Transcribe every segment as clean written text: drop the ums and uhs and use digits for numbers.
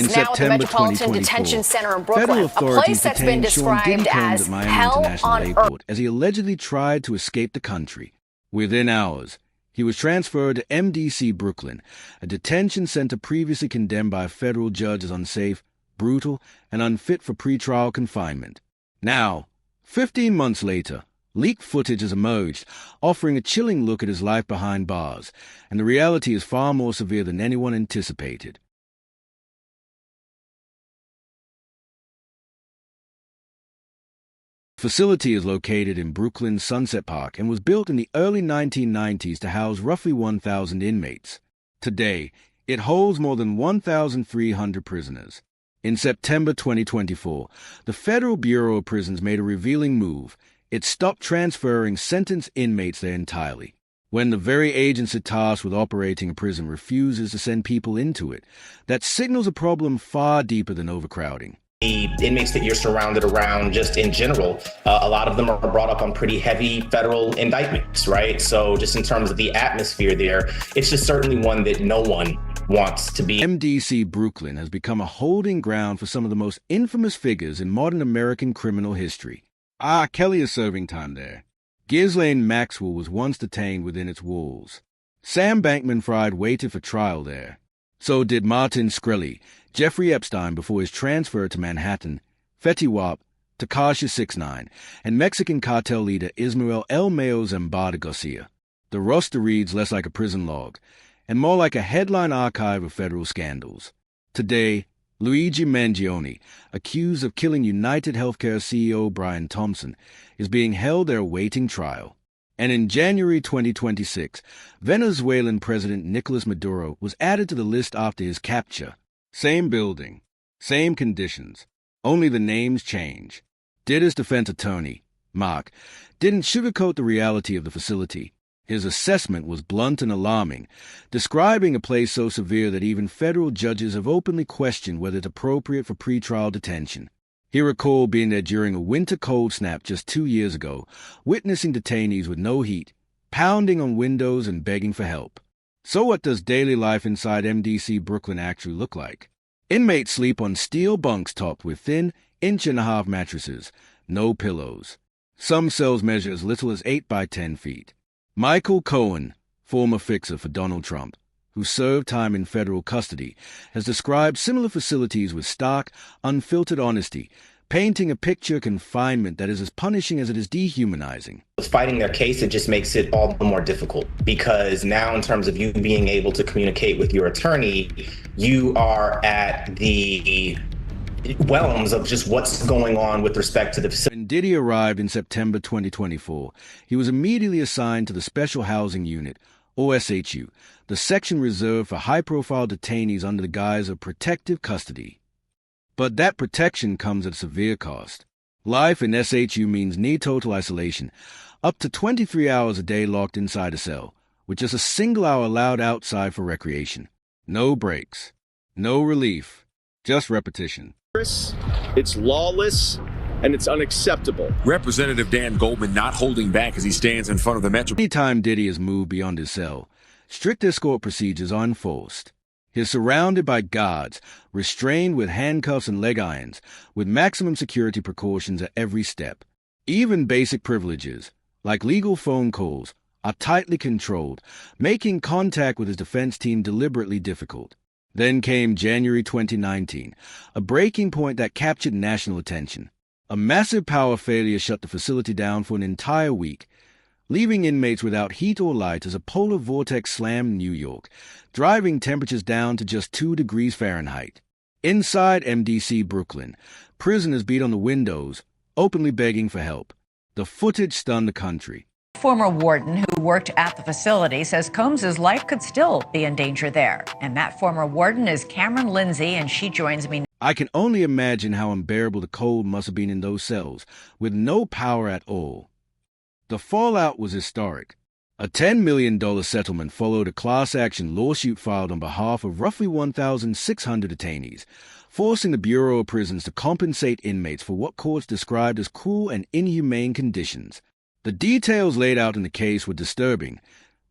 is now at the Metropolitan Detention Center in Brooklyn, a place that's been described as hell on earth. As he allegedly tried to escape the country. Within hours, he was transferred to MDC Brooklyn, a detention center previously condemned by a federal judge as unsafe, brutal, and unfit for pretrial confinement. Now, 15 months later, leaked footage has emerged, offering a chilling look at his life behind bars, and the reality is far more severe than anyone anticipated. The facility is located in Brooklyn's Sunset Park and was built in the early 1990s to house roughly 1,000 inmates. Today, it holds more than 1,300 prisoners. In September 2024, the Federal Bureau of Prisons made a revealing move. It stopped transferring sentenced inmates there entirely. When the very agency tasked with operating a prison refuses to send people into it, that signals a problem far deeper than overcrowding. The inmates that you're surrounded around, just in general, a lot of them are brought up on pretty heavy federal indictments, right? So just in terms of the atmosphere there, it's just certainly one that no one wants to be. MDC Brooklyn has become a holding ground for some of the most infamous figures in modern American criminal history. Kelly is serving time there. Ghislaine Maxwell was once detained within its walls. Sam Bankman-Fried waited for trial there. So did Martin Shkreli, Jeffrey Epstein before his transfer to Manhattan, Fetty Wap, Tekashi 6ix9ine, and Mexican cartel leader Ismael El Mayo Zambada Garcia. The roster reads less like a prison log, and more like a headline archive of federal scandals. Today, Luigi Mangione, accused of killing United Healthcare CEO Brian Thompson, is being held there awaiting trial. And in January 2026, Venezuelan President Nicolas Maduro was added to the list after his capture. Same building, same conditions, only the names change. Diddy's defense attorney, Mark, didn't sugarcoat the reality of the facility. His assessment was blunt and alarming, describing a place so severe that even federal judges have openly questioned whether it's appropriate for pretrial detention. He recalled being there during a winter cold snap just 2 years ago, witnessing detainees with no heat, pounding on windows and begging for help. So what does daily life inside MDC Brooklyn actually look like? Inmates sleep on steel bunks topped with thin, inch-and-a-half mattresses, no pillows. Some cells measure as little as 8 by 10 feet. Michael Cohen, former fixer for Donald Trump, who served time in federal custody, has described similar facilities with stark, unfiltered honesty, painting a picture of confinement that is as punishing as it is dehumanizing. Fighting their case, it just makes it all the more difficult, because now in terms of you being able to communicate with your attorney, you are at the realms of just what's going on with respect to the facility. When Diddy arrived in September 2024, he was immediately assigned to the Special Housing Unit, or SHU, the section reserved for high-profile detainees under the guise of protective custody. But that protection comes at a severe cost. Life in SHU means near total isolation, up to 23 hours a day locked inside a cell, with just a single hour allowed outside for recreation. No breaks, no relief, just repetition. It's lawless, and it's unacceptable. Representative Dan Goldman not holding back as he stands in front of the Metro. Anytime Diddy has moved beyond his cell, strict escort procedures are enforced. He's surrounded by guards, restrained with handcuffs and leg irons, with maximum security precautions at every step. Even basic privileges, like legal phone calls, are tightly controlled, making contact with his defense team deliberately difficult. Then came January 2019, a breaking point that captured national attention. A massive power failure shut the facility down for an entire week, leaving inmates without heat or light as a polar vortex slammed New York, driving temperatures down to just 2 degrees Fahrenheit. Inside MDC Brooklyn, prisoners beat on the windows, openly begging for help. The footage stunned the country. Former warden who worked at the facility says Combs's life could still be in danger there. And that former warden is Cameron Lindsay, and she joins me. I can only imagine how unbearable the cold must have been in those cells, with no power at all. The fallout was historic. A $10 million settlement followed a class-action lawsuit filed on behalf of roughly 1,600 detainees, forcing the Bureau of Prisons to compensate inmates for what courts described as cruel and inhumane conditions. The details laid out in the case were disturbing.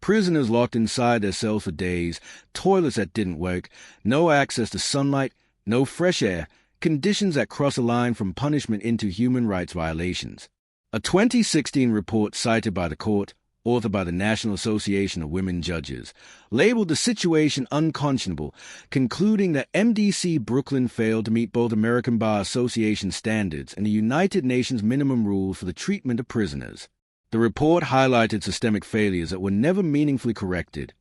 Prisoners locked inside their cells for days, toilets that didn't work, no access to sunlight, no fresh air, conditions that cross a line from punishment into human rights violations. A 2016 report cited by the court, authored by the National Association of Women Judges, labeled the situation unconscionable, concluding that MDC Brooklyn failed to meet both American Bar Association standards and the United Nations minimum rules for the treatment of prisoners. The report highlighted systemic failures that were never meaningfully corrected.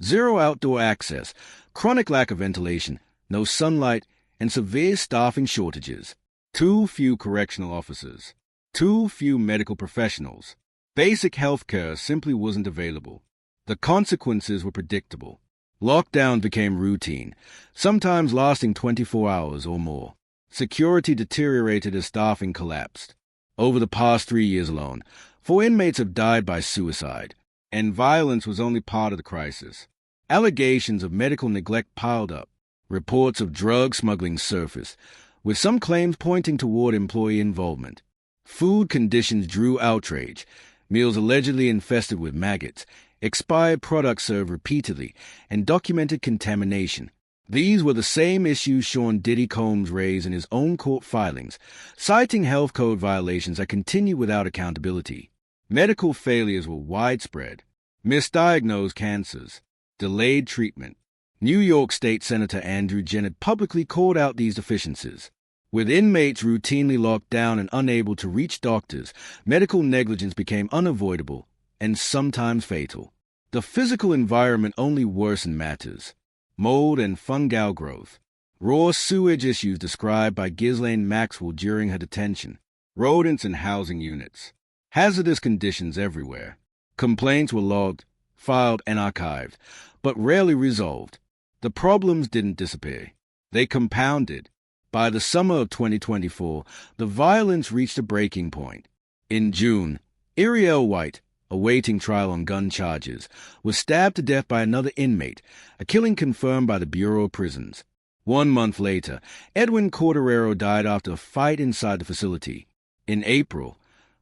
Zero outdoor access, chronic lack of ventilation, no sunlight, and severe staffing shortages. Too few correctional officers. Too few medical professionals. Basic health care simply wasn't available. The consequences were predictable. Lockdown became routine, sometimes lasting 24 hours or more. Security deteriorated as staffing collapsed. Over the past 3 years alone, 4 inmates have died by suicide, and violence was only part of the crisis. Allegations of medical neglect piled up. Reports of drug smuggling surfaced, with some claims pointing toward employee involvement. Food conditions drew outrage. Meals allegedly infested with maggots, expired products served repeatedly, and documented contamination. These were the same issues Sean Diddy Combs raised in his own court filings, citing health code violations that continue without accountability. Medical failures were widespread. Misdiagnosed cancers. Delayed treatment. New York State Senator Andrew Jennett publicly called out these deficiencies. With inmates routinely locked down and unable to reach doctors, medical negligence became unavoidable and sometimes fatal. The physical environment only worsened matters. Mold and fungal growth. Raw sewage issues described by Ghislaine Maxwell during her detention. Rodents in housing units. Hazardous conditions everywhere. Complaints were logged, filed, and archived, but rarely resolved. The problems didn't disappear. They compounded. By the summer of 2024, the violence reached a breaking point. In June, Ariel White, awaiting trial on gun charges, was stabbed to death by another inmate, a killing confirmed by the Bureau of Prisons. 1 month later, Edwin Corderero died after a fight inside the facility. In April,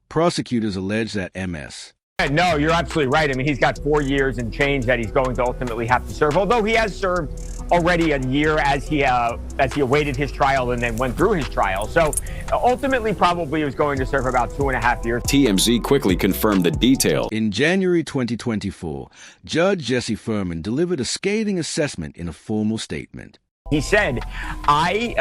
prosecutors alleged that MS. No, you're absolutely right. I mean, he's got 4 years and change that he's going to ultimately have to serve, although he has served already a year as he awaited his trial and then went through his trial. So ultimately, probably he was going to serve about 2.5 years. TMZ quickly confirmed the details. In January 2024, Judge Jesse Furman delivered a scathing assessment in a formal statement. He said, I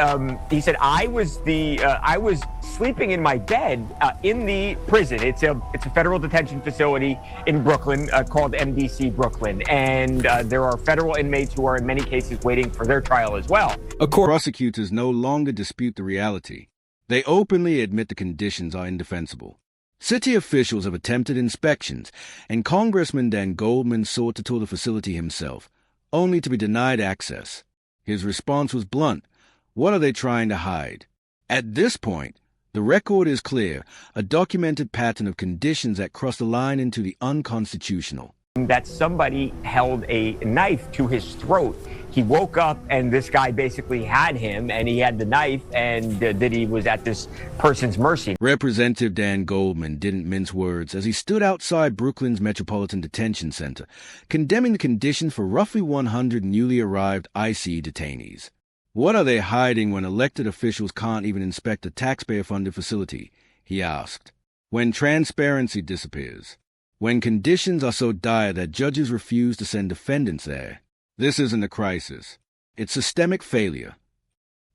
was sleeping in my bed in the prison. It's a federal detention facility in Brooklyn called MDC Brooklyn, and there are federal inmates who are in many cases waiting for their trial as well. Prosecutors no longer dispute the reality. They openly admit the conditions are indefensible. City officials have attempted inspections, and Congressman Dan Goldman sought to tour the facility himself, only to be denied access. His response was blunt. What are they trying to hide? At this point, the record is clear, a documented pattern of conditions that cross the line into the unconstitutional. That somebody held a knife to his throat. He woke up and this guy basically had him and he had the knife and Diddy was at this person's mercy. Representative Dan Goldman didn't mince words as he stood outside Brooklyn's Metropolitan Detention Center, condemning the conditions for roughly 100 newly arrived IC detainees. What are they hiding when elected officials can't even inspect a taxpayer-funded facility? He asked. When transparency disappears. When conditions are so dire that judges refuse to send defendants there. This isn't a crisis. It's systemic failure.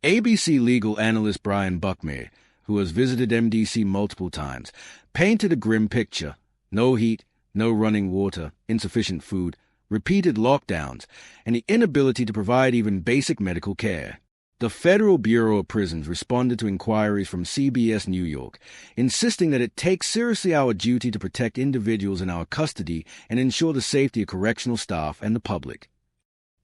ABC legal analyst Brian Buckmere, who has visited MDC multiple times, painted a grim picture. No heat, no running water, insufficient food, repeated lockdowns, and the inability to provide even basic medical care. The Federal Bureau of Prisons responded to inquiries from CBS New York, insisting that it takes seriously our duty to protect individuals in our custody and ensure the safety of correctional staff and the public.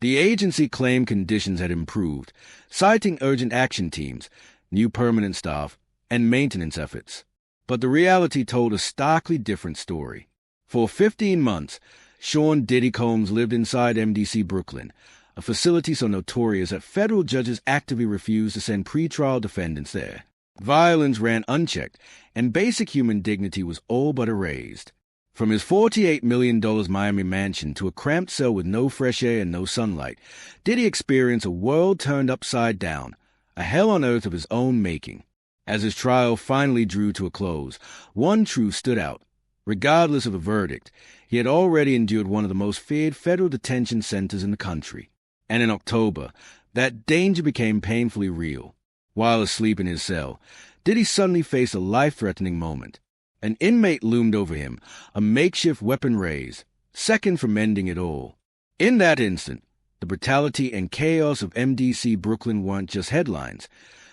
The agency claimed conditions had improved, citing urgent action teams, new permanent staff, and maintenance efforts. But the reality told a starkly different story. For 15 months, Sean Diddy Combs lived inside MDC Brooklyn, a facility so notorious that federal judges actively refused to send pretrial defendants there. Violence ran unchecked, and basic human dignity was all but erased. From his $48 million Miami mansion to a cramped cell with no fresh air and no sunlight, Diddy experienced a world turned upside down, a hell on earth of his own making. As his trial finally drew to a close, one truth stood out. Regardless of the verdict, he had already endured one of the most feared federal detention centers in the country. And in October, that danger became painfully real. While asleep in his cell, Diddy suddenly faced a life-threatening moment. An inmate loomed over him, a makeshift weapon raised, second from ending it all. In that instant, the brutality and chaos of MDC Brooklyn weren't just headlines.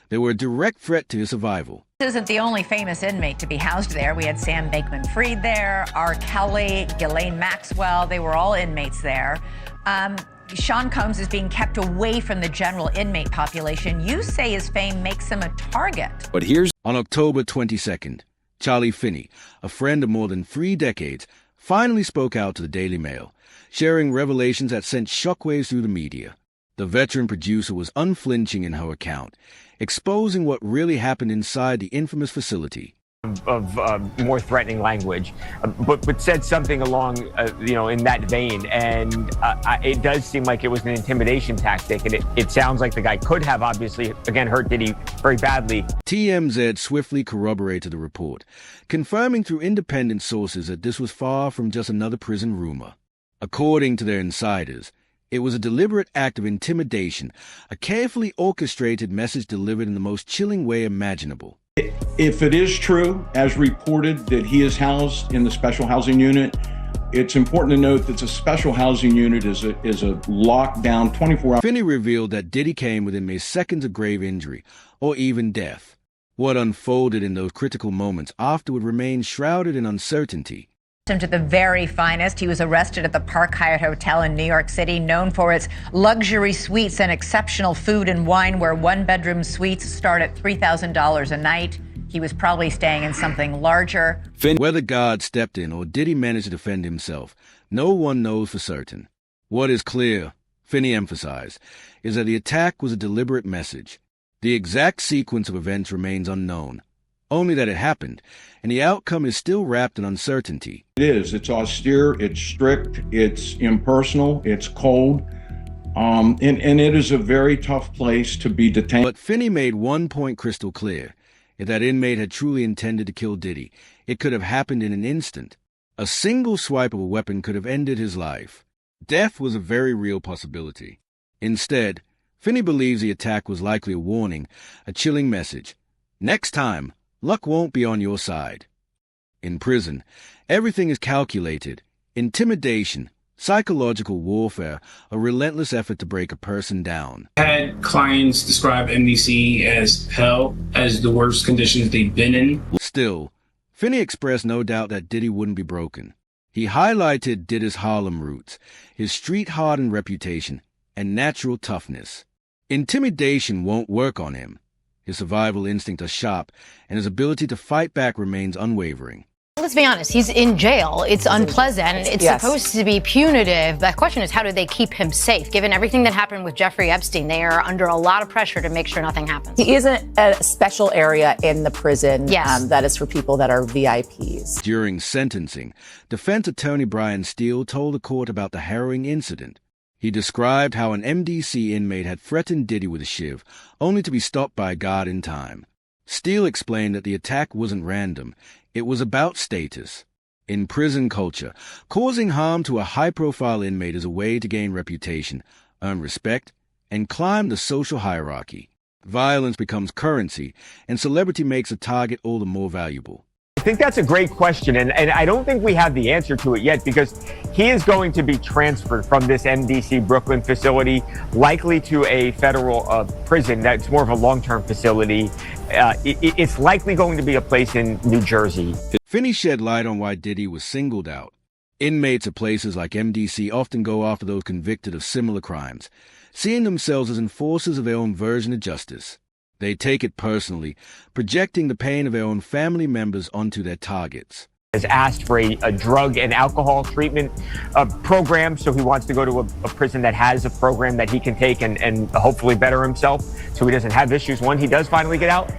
They were a direct threat to his survival. This isn't the only famous inmate to be housed there. We had Sam Bankman-Fried there, R. Kelly, Ghislaine Maxwell. They were all inmates there. Sean Combs is being kept away from the general inmate population. You say his fame makes him a target. But here's... On October 22nd, Charlie Finney, a friend of more than 3 decades, finally spoke out to the Daily Mail, sharing revelations that sent shockwaves through the media. The veteran producer was unflinching in her account, exposing what really happened inside the infamous facility. Of more threatening language, but said something along, in that vein. And it does seem like it was an intimidation tactic. And it sounds like the guy could have obviously, again, hurt Diddy very badly. TMZ swiftly corroborated the report, confirming through independent sources that this was far from just another prison rumor. According to their insiders, it was a deliberate act of intimidation, a carefully orchestrated message delivered in the most chilling way imaginable. If it is true, as reported, that he is housed in the special housing unit, it's important to note that the special housing unit is a lockdown 24-hour. Finney revealed that Diddy came within mere seconds of grave injury, or even death. What unfolded in those critical moments afterward remained shrouded in uncertainty. To the very finest, he was arrested at the Park Hyatt Hotel in New York City, known for its luxury suites and exceptional food and wine, where one-bedroom suites start at $3,000 a night. He was probably staying in something larger. Whether God stepped in or Diddy managed to defend himself, no one knows for certain. What is clear, Finney emphasized, is that the attack was a deliberate message. The exact sequence of events remains unknown. Only that it happened, and the outcome is still wrapped in uncertainty. It is. It's austere, it's strict, it's impersonal, it's cold, and it is a very tough place to be detained. But Finney made one point crystal clear. If that inmate had truly intended to kill Diddy, it could have happened in an instant. A single swipe of a weapon could have ended his life. Death was a very real possibility. Instead, Finney believes the attack was likely a warning, a chilling message. Next time, luck won't be on your side. In prison, everything is calculated. Intimidation, psychological warfare, a relentless effort to break a person down. I had clients describe MDC as hell, as the worst conditions they've been in. Still, Finney expressed no doubt that Diddy wouldn't be broken. He highlighted Diddy's Harlem roots, his street-hardened reputation, and natural toughness. Intimidation won't work on him. His survival instincts are sharp, and his ability to fight back remains unwavering. Let's be honest, he's in jail. It's unpleasant. It's supposed to be punitive. The question is, how do they keep him safe? Given everything that happened with Jeffrey Epstein, they are under a lot of pressure to make sure nothing happens. He is in a special area in the prison that is for people that are VIPs. During sentencing, defense attorney Brian Steele told the court about the harrowing incident. He described how an MDC inmate had threatened Diddy with a shiv, only to be stopped by a guard in time. Steele explained that the attack wasn't random. It was about status. In prison culture, causing harm to a high-profile inmate is a way to gain reputation, earn respect, and climb the social hierarchy. Violence becomes currency, and celebrity makes a target all the more valuable. I think that's a great question, and I don't think we have the answer to it yet, because he is going to be transferred from this MDC Brooklyn facility, likely to a federal prison that's more of a long-term facility. It's likely going to be a place in New Jersey. Finney shed light on why Diddy was singled out. Inmates at places like MDC often go after those convicted of similar crimes, seeing themselves as enforcers of their own version of justice. They take it personally, projecting the pain of their own family members onto their targets. Has asked for a drug and alcohol treatment program, so he wants to go to a prison that has a program that he can take and hopefully better himself, so he doesn't have issues when he does finally get out.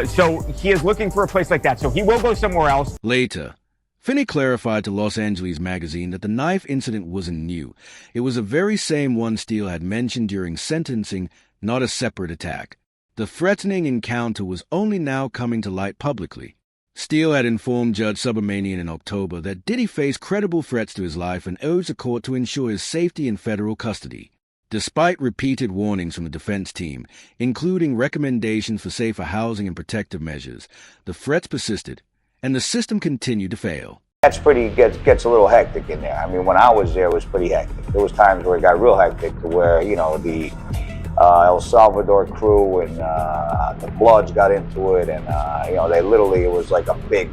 So he is looking for a place like that, so he will go somewhere else. Later, Finney clarified to Los Angeles magazine that the knife incident wasn't new. It was the very same one Steele had mentioned during sentencing, not a separate attack. The threatening encounter was only now coming to light publicly. Steele had informed Judge Subramanian in October that Diddy faced credible threats to his life and urged the court to ensure his safety in federal custody. Despite repeated warnings from the defense team, including recommendations for safer housing and protective measures, the threats persisted, and the system continued to fail. Gets a little hectic in there. I mean, when I was there, it was pretty hectic. There was times where it got real hectic to where, the El Salvador crew and the Bloods got into it, and it was like a big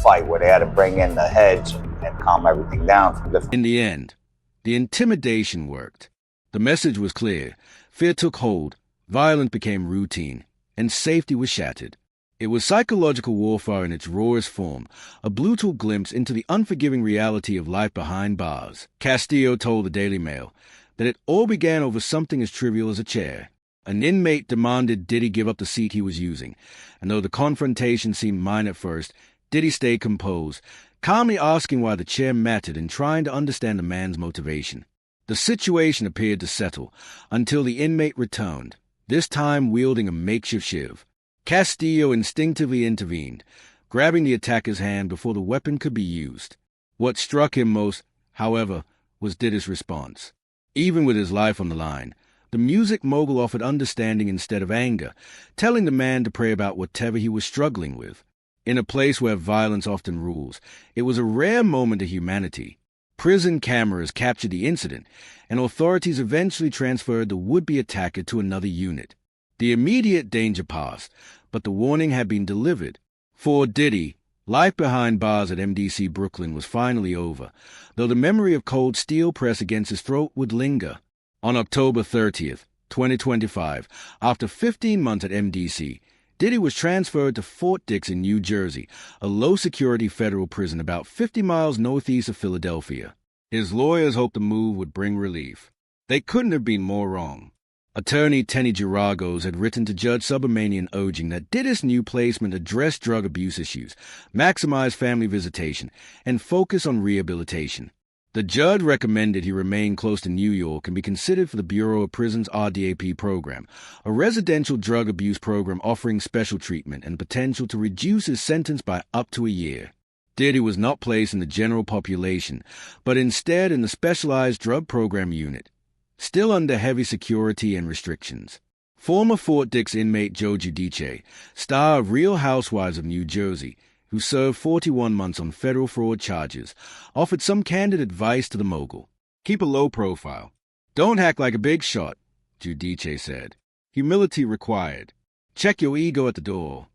fight where they had to bring in the heads and calm everything down. In the end, the intimidation worked. The message was clear. Fear took hold, violence became routine, and safety was shattered. It was psychological warfare in its rawest form, a brutal glimpse into the unforgiving reality of life behind bars. Castillo told the Daily Mail that it all began over something as trivial as a chair. An inmate demanded Diddy give up the seat he was using, and though the confrontation seemed minor at first, Diddy stayed composed, calmly asking why the chair mattered and trying to understand the man's motivation. The situation appeared to settle until the inmate returned, this time wielding a makeshift shiv. Castillo instinctively intervened, grabbing the attacker's hand before the weapon could be used. What struck him most, however, was Diddy's response. Even with his life on the line, the music mogul offered understanding instead of anger, telling the man to pray about whatever he was struggling with. In a place where violence often rules, it was a rare moment of humanity. Prison cameras captured the incident, and authorities eventually transferred the would-be attacker to another unit. The immediate danger passed, but the warning had been delivered. For Diddy, life behind bars at MDC Brooklyn was finally over, though the memory of cold steel pressed against his throat would linger. On October 30th, 2025, after 15 months at MDC, Diddy was transferred to Fort Dix in New Jersey, a low-security federal prison about 50 miles northeast of Philadelphia. His lawyers hoped the move would bring relief. They couldn't have been more wrong. Attorney Tenny Giragos had written to Judge Subramanian urging that Diddy's new placement address drug abuse issues, maximize family visitation, and focus on rehabilitation. The judge recommended he remain close to New York and be considered for the Bureau of Prisons RDAP program, a residential drug abuse program offering special treatment and potential to reduce his sentence by up to a year. Diddy was not placed in the general population, but instead in the specialized drug program unit, still under heavy security and restrictions. Former Fort Dix inmate Joe Giudice, star of Real Housewives of New Jersey, who served 41 months on federal fraud charges, offered some candid advice to the mogul. Keep a low profile. Don't act like a big shot, Giudice said. Humility required. Check your ego at the door.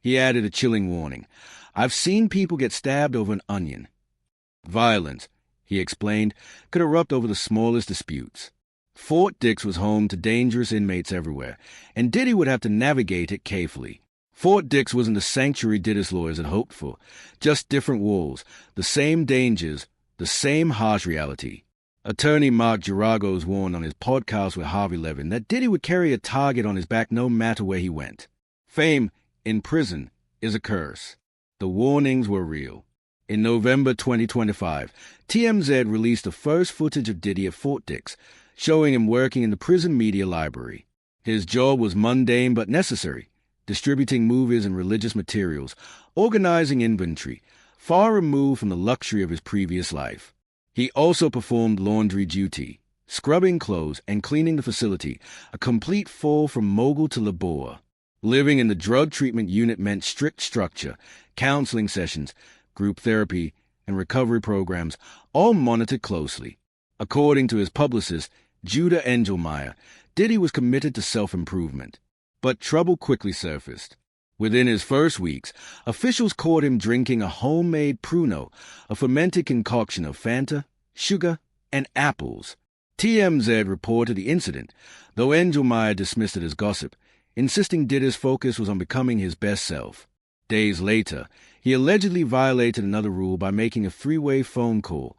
He added a chilling warning. I've seen people get stabbed over an onion. Violence, he explained, could erupt over the smallest disputes. Fort Dix was home to dangerous inmates everywhere, and Diddy would have to navigate it carefully. Fort Dix wasn't the sanctuary Diddy's lawyers had hoped for, just different walls, the same dangers, the same harsh reality. Attorney Mark Giragos warned on his podcast with Harvey Levin that Diddy would carry a target on his back no matter where he went. Fame in prison is a curse. The warnings were real. In November 2025, TMZ released the first footage of Diddy at Fort Dix, showing him working in the prison media library. His job was mundane but necessary, distributing movies and religious materials, organizing inventory, far removed from the luxury of his previous life. He also performed laundry duty, scrubbing clothes and cleaning the facility, a complete fall from mogul to labour. Living in the drug treatment unit meant strict structure, counseling sessions, group therapy, and recovery programs, all monitored closely. According to his publicist, Judah Engelmeyer, Diddy was committed to self-improvement. But trouble quickly surfaced. Within his first weeks, officials caught him drinking a homemade Pruno, a fermented concoction of Fanta, sugar, and apples. TMZ reported the incident, though Engelmeyer dismissed it as gossip, insisting Diddy's focus was on becoming his best self. Days later, he allegedly violated another rule by making a three-way phone call,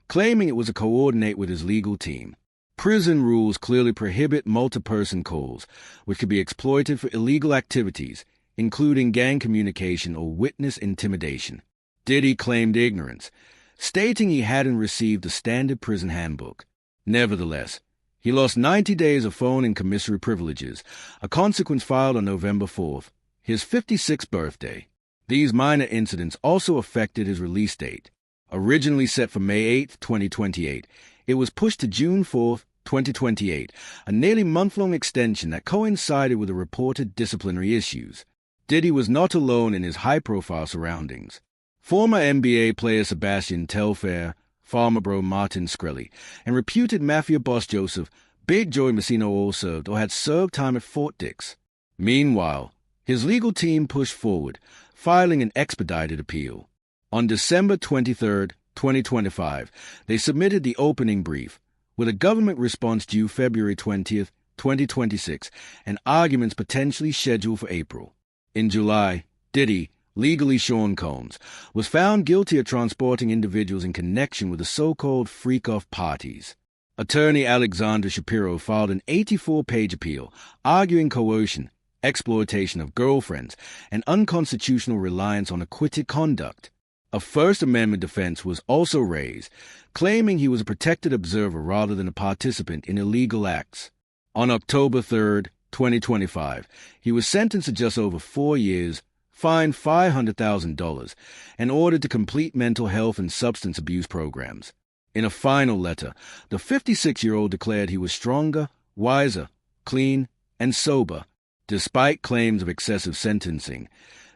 claiming it was to coordinate with his legal team. Prison rules clearly prohibit multi-person calls, which could be exploited for illegal activities, including gang communication or witness intimidation. Diddy claimed ignorance, stating he hadn't received the standard prison handbook. Nevertheless, He lost 90 days of phone and commissary privileges, a consequence filed on November 4th, his 56th birthday. These minor incidents also affected his release date. Originally set for May 8, 2028, it was pushed to June 4, 2028, a nearly month-long extension that coincided with the reported disciplinary issues. Diddy was not alone in his high-profile surroundings. Former NBA player Sebastian Telfair, farmer bro Martin Shkreli, and reputed mafia boss Joseph Big Joey Messina all served or had served time at Fort Dix. Meanwhile, his legal team pushed forward, filing an expedited appeal. On December 23, 2025, they submitted the opening brief, with a government response due February 20, 2026, and arguments potentially scheduled for April. In July, Diddy, legally Sean Combs, was found guilty of transporting individuals in connection with the so-called freak-off parties. Attorney Alexander Shapiro filed an 84-page appeal, arguing coercion, exploitation of girlfriends, and unconstitutional reliance on acquitted conduct. A First Amendment defense was also raised, claiming he was a protected observer rather than a participant in illegal acts. On October 3, 2025, he was sentenced to just over 4 years, fined $500,000, and ordered to complete mental health and substance abuse programs. In a final letter, the 56-year-old declared he was stronger, wiser, clean, and sober, despite claims of excessive sentencing.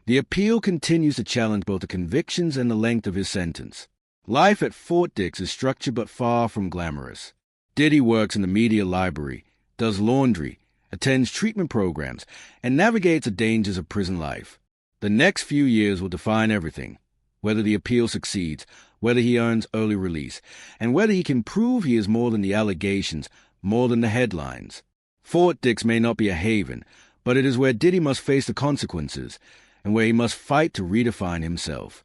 The appeal continues to challenge both the convictions and the length of his sentence. Life at Fort Dix is structured but far from glamorous. Diddy works in the media library, does laundry, attends treatment programs, and navigates the dangers of prison life. The next few years will define everything, whether the appeal succeeds, whether he earns early release, and whether he can prove he is more than the allegations, more than the headlines. Fort Dix may not be a haven, but it is where Diddy must face the consequences, and where he must fight to redefine himself.